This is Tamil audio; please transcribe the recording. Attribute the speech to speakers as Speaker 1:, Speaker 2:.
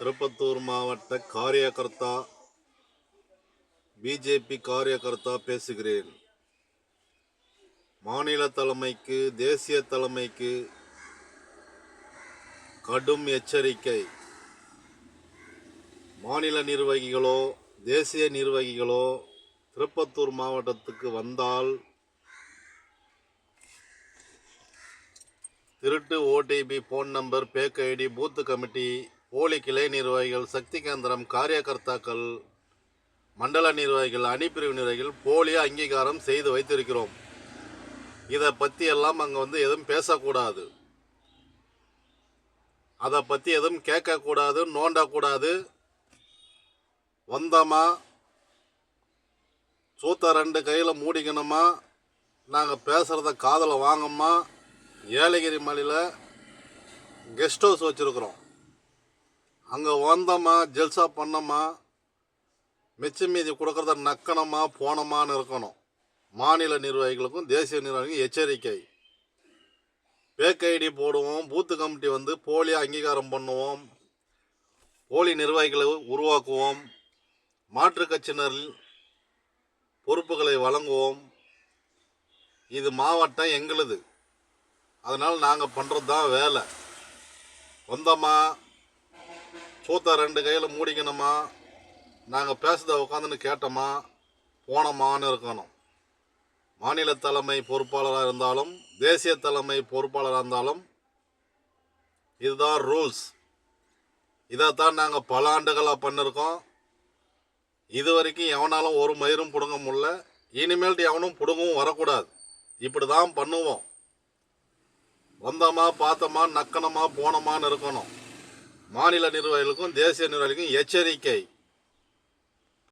Speaker 1: திருப்பத்தூர் மாவட்ட காரியகர்த்தா பிஜேபி காரியகர்த்தா பேசுகிறேன். மாநில தலைமைக்கு தேசிய தலைமைக்கு கடும் எச்சரிக்கை. மாநில நிர்வாகிகளோ தேசிய நிர்வாகிகளோ திருப்பத்தூர் மாவட்டத்துக்கு வந்தால் திருட்டு OTP, phone number, fake ID, booth committee, போலி கிளை நிர்வாகிகள், சக்தி கேந்திரம் காரியகர்த்தாக்கள், மண்டல நிர்வாகிகள், அணிப்பிரிவு நிர்வாகிகள் போலியா அங்கீகாரம் செய்து வைத்திருக்கிறோம். இதை பற்றி எல்லாம் அங்கே எதுவும் பேசக்கூடாது, அதை பற்றி எதுவும் கேட்கக்கூடாது, நோண்டக்கூடாது. வந்தோமா சூத்த 2 கையில் மூடிக்கணுமா, நாங்கள் பேசுகிறத காதில் வாங்கம்மா. ஏலகிரி மலையில் கெஸ்ட் ஹவுஸ் வச்சுருக்குறோம், அங்கே வந்தோமா ஜெல்சா பண்ணோமா, மிச்ச மீதி கொடுக்குறத நக்கணமா போனோமான்னு இருக்கணும். மாநில நிர்வாகிகளுக்கும் தேசிய நிர்வாகிகளுக்கும் எச்சரிக்கை. பேக் ஐடி போடுவோம், பூத்து கமிட்டி போலியா அங்கீகாரம் பண்ணுவோம், போலி நிர்வாகிகளை உருவாக்குவோம், மாற்றுக் கட்சியினர் பொறுப்புகளை வழங்குவோம். இது மாவட்டம் எங்களுது, அதனால் நாங்கள் பண்ணுறது தான் வேலை. வந்தோமா சூத்த 2 கையில் மூடிக்கணுமா, நாங்கள் பேசுறத உட்காந்துன்னு கேட்டோமா போனோமான்னு இருக்கணும். மாநில தலைமை பொறுப்பாளராக இருந்தாலும் தேசிய தலைமை பொறுப்பாளராக இருந்தாலும் இதுதான் ரூல்ஸ். இதைத்தான் நாங்கள் பல ஆண்டுகளாக பண்ணியிருக்கோம். இது வரைக்கும் எவனாலும் ஒரு மயிரும் பிடுங்க முடியல, இனிமேல்ட்டு எவனும் பிடுங்கவும் வரக்கூடாது. இப்படி தான் பண்ணுவோம். வந்தோமா பார்த்தோமா நக்கணமா போனோமான்னு இருக்கணும். மாநில நிர்வாகிகளுக்கும் தேசிய நிர்வாகிகளுக்கும் எச்சரிக்கை.